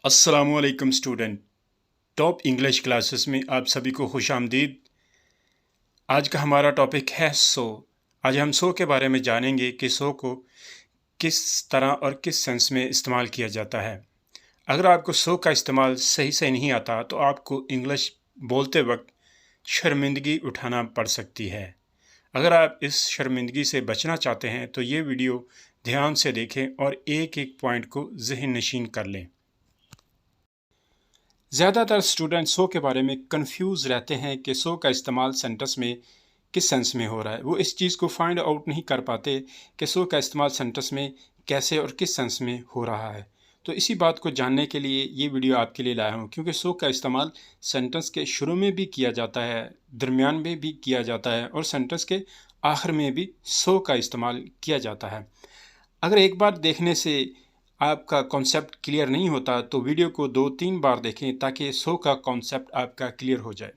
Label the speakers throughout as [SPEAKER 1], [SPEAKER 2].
[SPEAKER 1] अस्सलामुअलैकुम student. Top English classes में आप सभी को खुश आमदीद। आज का हमारा टॉपिक है सो। आज हम सो के बारे में जानेंगे कि सो को किस तरह और किस सेंस में इस्तेमाल किया जाता है। अगर आपको सो का इस्तेमाल सही से नहीं आता तो आपको इंग्लिश बोलते वक्त शर्मिंदगी उठाना पड़ सकती है। अगर आप इस शर्मिंदगी से बचना चाहते हैं तो ये वीडियो ध्यान से देखें और एक एक पॉइंट को ज़हन नशीन कर लें। ज़्यादातर स्टूडेंट सो के बारे में कंफ्यूज रहते हैं कि सो का इस्तेमाल सेंटेंस में किस सेंस में हो रहा है। वो इस चीज़ को फाइंड आउट नहीं कर पाते कि सो का इस्तेमाल सेंटेंस में कैसे और किस सेंस में हो रहा है। तो इसी बात को जानने के लिए ये वीडियो आपके लिए लाया हूँ, क्योंकि सो का इस्तेमाल सेंटेंस के शुरू में भी किया जाता है, दरमियान में भी किया जाता है और सेंटेंस के आखिर में भी सो का इस्तेमाल किया जाता है। अगर एक बार देखने से आपका कॉन्सेप्ट क्लियर नहीं होता तो वीडियो को 2-3 बार देखें ताकि सो का कॉन्सेप्ट आपका क्लियर हो जाए।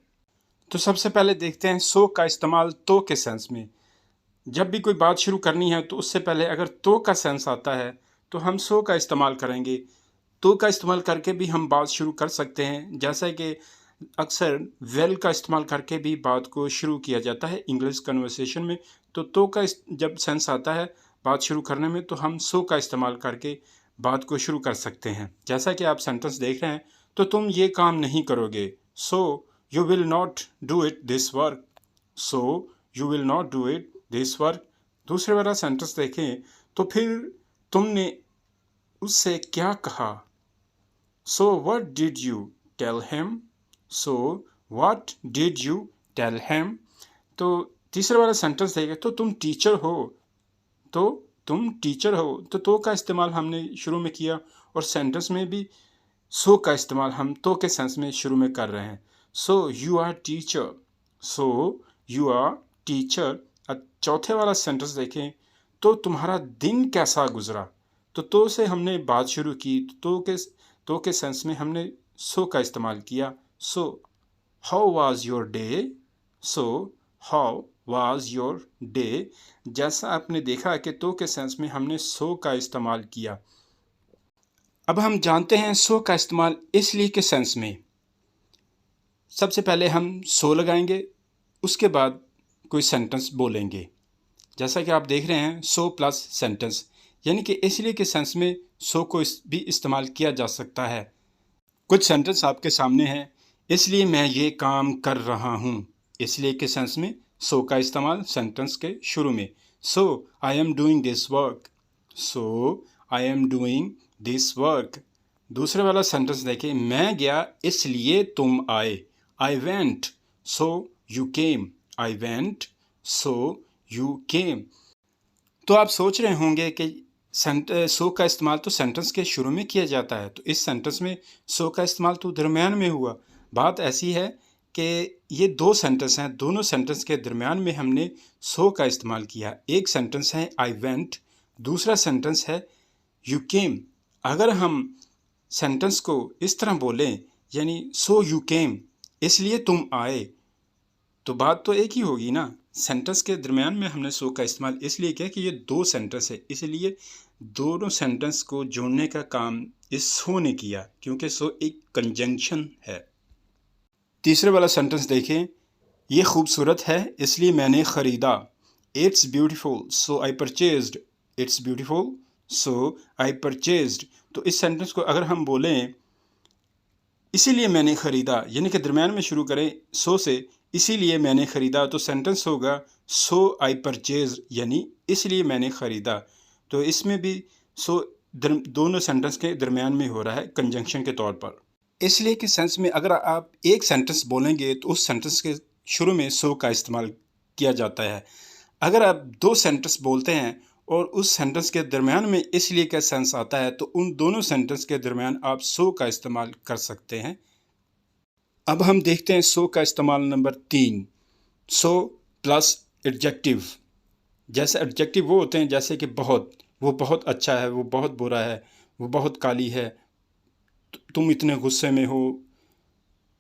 [SPEAKER 1] तो सबसे पहले देखते हैं सो का इस्तेमाल तो के सेंस में। जब भी कोई बात शुरू करनी है तो उससे पहले अगर तो का सेंस आता है तो हम सो का इस्तेमाल करेंगे। तो का इस्तेमाल करके भी हम बात शुरू कर सकते हैं, जैसा कि अक्सर वेल का इस्तेमाल करके भी बात को शुरू किया जाता है इंग्लिश कन्वर्सेशन में। तो का जब सेंस आता है बात शुरू करने में तो हम सो का इस्तेमाल करके बात को शुरू कर सकते हैं। जैसा कि आप सेंटेंस देख रहे हैं, तो तुम ये काम नहीं करोगे, so you will not do it this work. So you will not do it this work. दूसरे वाला सेंटेंस देखें तो फिर तुमने उससे क्या कहा, so what did you tell him. So what did you tell him. तो तीसरे वाला सेंटेंस देखें तो तुम टीचर हो, तो तुम टीचर हो। तो का इस्तेमाल हमने शुरू में किया और सेंटेंस में भी सो का इस्तेमाल हम तो के सेंस में शुरू में कर रहे हैं। So you are teacher, so you are teacher. अब चौथे वाला सेंटेंस देखें तो तुम्हारा दिन कैसा गुजरा। तो से हमने बात शुरू की, तो के सेंस में हमने सो का इस्तेमाल किया। So how was your day. So how was your day. जैसा आपने देखा कि तो के सेंस में हमने सो का इस्तेमाल किया। अब हम जानते हैं सो का इस्तेमाल इसलिए के सेंस में। सबसे पहले हम सो लगाएंगे, उसके बाद कोई सेंटेंस बोलेंगे। जैसा कि आप देख रहे हैं सो प्लस सेंटेंस, यानी कि इसलिए के सेंस में सो को भी इस्तेमाल किया जा सकता है। कुछ सेंटेंस आपके सामने हैं, इसलिए मैं ये काम कर रहा हूँ। इसलिए के सेंस में सो का इस्तेमाल सेंटेंस के शुरू में। So I am doing this work. So I am doing this work. दूसरे वाला सेंटेंस देखें, मैं गया इसलिए तुम आए। I went so you came. I went so you came. तो आप सोच रहे होंगे कि सो का इस्तेमाल तो सेंटेंस के शुरू में किया जाता है, तो इस सेंटेंस में सो का इस्तेमाल तो दरमियान में हुआ। बात ऐसी है कि ये दो सेंटेंस हैं, दोनों सेंटेंस के दरमियान में हमने सो का इस्तेमाल किया। एक सेंटेंस है आई वेंट, दूसरा सेंटेंस है यू केम। अगर हम सेंटेंस को इस तरह बोलें, यानी सो यू केम, इसलिए तुम आए, तो बात तो एक ही होगी ना। सेंटेंस के दरमियान में हमने सो का इस्तेमाल इसलिए किया कि ये दो सेंटेंस है, इसलिए दोनों सेंटेंस को जोड़ने का काम इस सो ने किया, क्योंकि सो एक कंजंक्शन है। तीसरे वाला सेंटेंस देखें, ये खूबसूरत है इसलिए मैंने ख़रीदा। It's beautiful so I purchased. It's beautiful so I purchased. तो इस सेंटेंस को अगर हम बोलें इसीलिए मैंने ख़रीदा, यानी कि दरमियान में शुरू करें सो से, इसीलिए मैंने ख़रीदा, तो सेंटेंस होगा सो आई परचेज, यानी इसलिए मैंने ख़रीदा। तो इसमें भी सो दोनों सेंटेंस के दरमियान में हो रहा है कंजंक्शन के तौर पर। इसलिए कि सेंस में अगर आप एक सेंटेंस बोलेंगे तो उस सेंटेंस के शुरू में सो का इस्तेमाल किया जाता है। अगर आप दो सेंटेंस बोलते हैं और उस सेंटेंस के दरमियान में इसलिए का सेंस आता है तो उन दोनों सेंटेंस के दरमियान आप सो का इस्तेमाल कर सकते हैं। अब हम देखते हैं सो का इस्तेमाल नंबर 3, सो प्लस एडजेक्टिव। जैसे एडजेक्टिव वो होते हैं जैसे कि बहुत, वो बहुत अच्छा है, वो बहुत बुरा है, वो बहुत काली है, तुम इतने गुस्से में हो,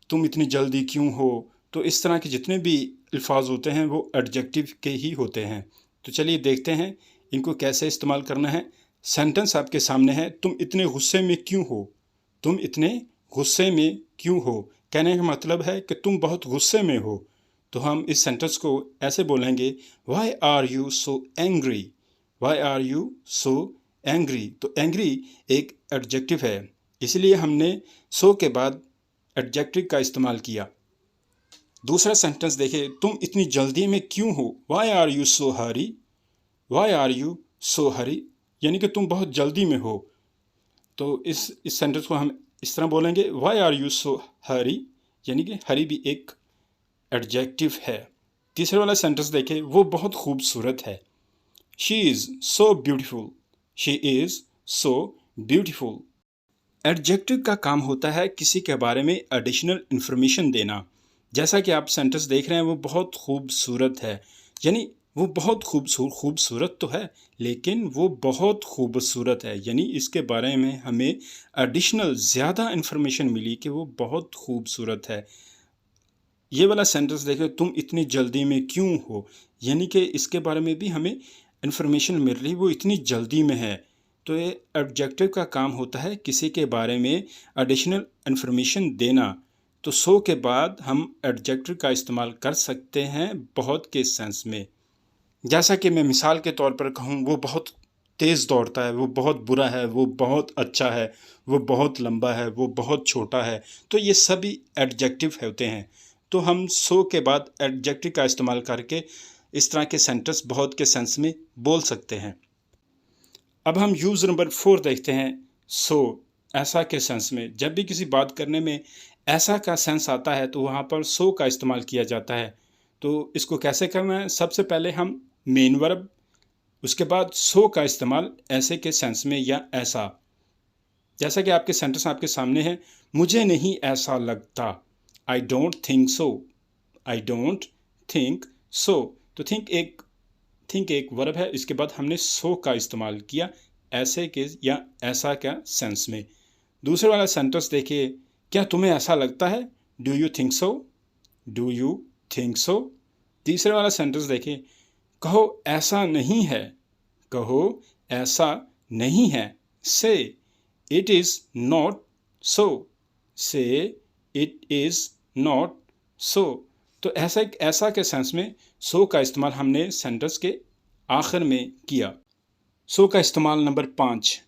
[SPEAKER 1] तुम इतनी जल्दी क्यों हो। तो इस तरह के जितने भी अल्फाज होते हैं वो एडजेक्टिव के ही होते हैं। तो चलिए देखते हैं इनको कैसे इस्तेमाल करना है। सेंटेंस आपके सामने है, तुम इतने गुस्से में क्यों हो। तुम इतने गुस्से में क्यों हो? कहने का मतलब है कि तुम बहुत गुस्से में हो। तो हम इस सेंटेंस को ऐसे बोलेंगे, why are you so angry? Why are you so angry? तो एंग्री एक एडजेक्टिव है, इसलिए हमने सो के बाद एडजेक्टिव का इस्तेमाल किया। दूसरा सेंटेंस देखिए, तुम इतनी जल्दी में क्यों हो? Why are you so hurry? Why are you so hurry यानी कि तुम बहुत जल्दी में हो। तो इस सेंटेंस को हम इस तरह बोलेंगे, why are you so hurry यानी कि हरी भी एक एडजेक्टिव है। तीसरे वाला सेंटेंस देखें, वो बहुत खूबसूरत है। She is so beautiful. She is so beautiful. Adjective का काम होता है किसी के बारे में एडिशनल इंफॉर्मेशन देना। जैसा कि आप सेंटेंस देख रहे हैं, वो बहुत खूबसूरत है, यानी वो बहुत खूबसूरत तो है, लेकिन वो बहुत खूबसूरत है, यानी इसके बारे में हमें एडिशनल ज़्यादा इंफॉर्मेशन मिली कि वो बहुत खूबसूरत है। ये वाला सेंटेंस देखो, तुम इतनी जल्दी में क्यों हो, यानी कि इसके बारे में भी हमें इंफॉर्मेशन मिल रही, वो इतनी जल्दी में है। तो ये एडजेक्टिव का काम होता है किसी के बारे में एडिशनल इंफॉर्मेशन देना। तो सो के बाद हम एडजेक्टिव का इस्तेमाल कर सकते हैं बहुत के सेंस में। जैसा कि मैं मिसाल के तौर पर कहूँ, वो बहुत तेज़ दौड़ता है, वो बहुत बुरा है, वो बहुत अच्छा है, वो बहुत लंबा है, वो बहुत छोटा है। तो ये सभी एडजेक्टिव होते हैं। तो हम सो के बाद एडजेक्टिव का इस्तेमाल करके इस तरह के सेंटेंस बहुत के सेंस में बोल सकते हैं। अब हम यूज़ नंबर 4 देखते हैं। सो ऐसा के सेंस में जब भी किसी बात करने में ऐसा का सेंस आता है तो वहाँ पर सो का इस्तेमाल किया जाता है। तो इसको कैसे करना है? सबसे पहले हम मेन वर्ब, उसके बाद सो का इस्तेमाल ऐसे के सेंस में या ऐसा। जैसा कि आपके सेंटेंस आपके सामने है, मुझे नहीं ऐसा लगता। I don't think so. I don't think so. तो थिंक एक वर्ब है, इसके बाद हमने सो का इस्तेमाल किया ऐसे के या ऐसा का सेंस में। दूसरे वाला सेंटेंस देखिए, क्या तुम्हें ऐसा लगता है? Do you think so? Do you think so? तीसरे वाला सेंटेंस देखिए, कहो ऐसा नहीं है। कहो ऐसा नहीं है। से इट इज़ नॉट सो। से इट इज़ नॉट सो। तो ऐसा के सेंस में सो का इस्तेमाल हमने सेंटेंस के आखिर में किया। सो का इस्तेमाल नंबर 5,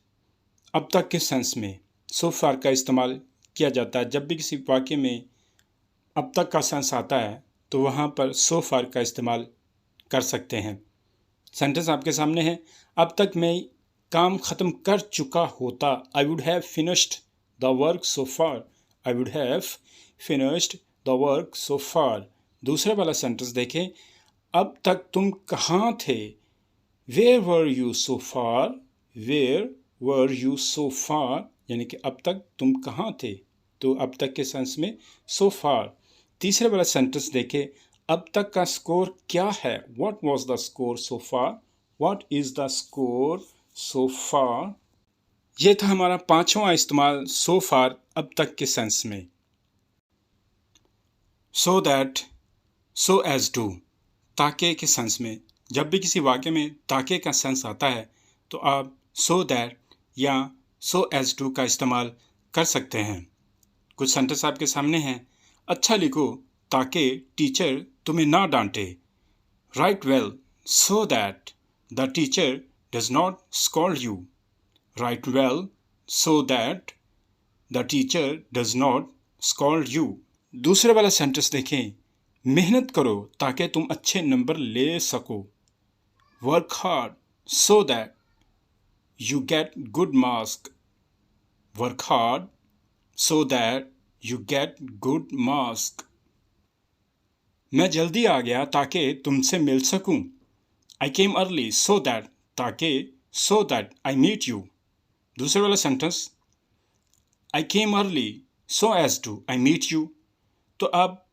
[SPEAKER 1] अब तक के सेंस में सो फार का इस्तेमाल किया जाता है। जब भी किसी वाक्य में अब तक का सेंस आता है तो वहाँ पर सो फार का इस्तेमाल कर सकते हैं। सेंटेंस आपके सामने है, अब तक मैं काम ख़त्म कर चुका होता। I would have finished the work so far. I would have finished the work so far. दूसरे वाला सेंटेंस देखें, अब तक तुम कहाँ थे? Where were you so far? Where were you so far यानी कि अब तक तुम कहाँ थे? तो अब तक के सेंस में सो फार। तीसरे वाला सेंटेंस देखें, अब तक का स्कोर क्या है? What was the score so far? What is the score so far? ये था हमारा 5वां इस्तेमाल so far अब तक के सेंस में। So that, so as to, ताके के सेंस में जब भी किसी वाक्य में ताके का सेंस आता है तो आप so that या so as to का इस्तेमाल कर सकते हैं। कुछ सेंटेंस आपके सामने हैं। अच्छा लिखो ताकि टीचर तुम्हें ना डांटे। Write well so that the teacher does not scold you. Write well so that the teacher does not scold you. दूसरे वाला सेंटेंस देखें, मेहनत करो ताकि तुम अच्छे नंबर ले सको। Work hard so that you get good marks. Work hard so that you get good marks. मैं जल्दी आ गया ताकि तुमसे मिल सकूं। I came early so that, ताकि so that I meet you. दूसरे वाला sentence, I came early so as to I meet you. तो आप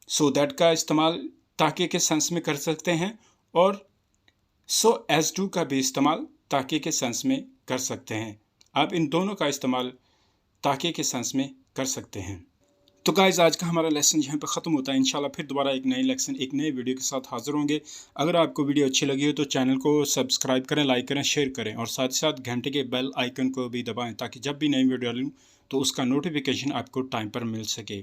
[SPEAKER 1] so that का इस्तेमाल ताकि के सेंस में कर सकते हैं और so as to का भी इस्तेमाल ताकि के सेंस में कर सकते हैं। आप इन दोनों का इस्तेमाल ताकि के सेंस में कर सकते हैं। तो गाइज़, आज का हमारा लेसन यहाँ पर ख़त्म होता है। इंशाल्लाह फिर दोबारा एक नए लेसन एक नए वीडियो के साथ हाज़िर होंगे। अगर आपको वीडियो अच्छी लगी हो तो चैनल को सब्सक्राइब करें, लाइक करें, शेयर करें और साथ ही साथ घंटे के बेल आइकन को भी दबाएं ताकि जब भी नई वीडियो डालूं तो उसका नोटिफिकेशन आपको टाइम पर मिल सके।